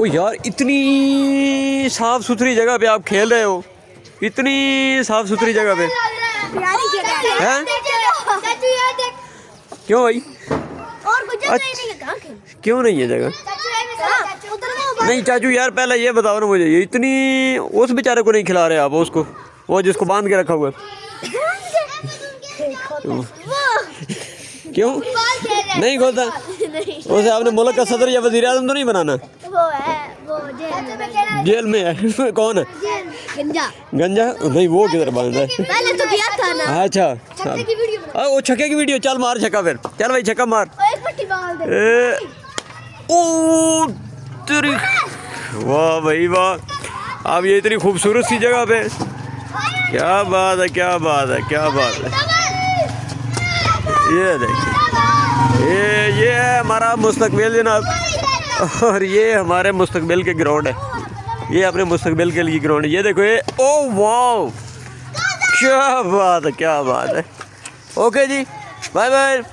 ओ यार इतनी साफ सुथरी जगह पे आप खेल रहे हो, इतनी साफ सुथरी जगह पे हैं? क्यों भाई? क्यों नहीं है जगह? नहीं चाचू यार पहले ये बताओ ना मुझे, ये इतनी उस बेचारे को नहीं खिला रहे आप उसको, वो जिसको बांध के रखा हुआ है? क्यों नहीं खोलता? उसे आपने मुल्क का सदर या वजीर आज़म तो नहीं बनाना? वो जेल में है। कौन है? गंजा गंजा नहीं, वो किधर बांध है? पहले तो किया था ना। अच्छा छक्के की वीडियो बना। वो छक्के की वीडियो, चल मार छक्का फिर, चल भाई छक्का मार। एक पट्टी बाल दे। ओ तेरी, वाह भाई वाह। अब ये इतनी खूबसूरत सी जगह पे, क्या बात है, क्या बात है, क्या बात है। ये देखिए, ये है हमारा मुस्तकबिल जनाब, और ये हमारे मुस्तकबिल के ग्राउंड है, ये अपने मुस्तकबिल के लिए ग्राउंड है। ये देखो ये, ओ वाह क्या बात है, क्या बात है। ओके जी, बाय बाय।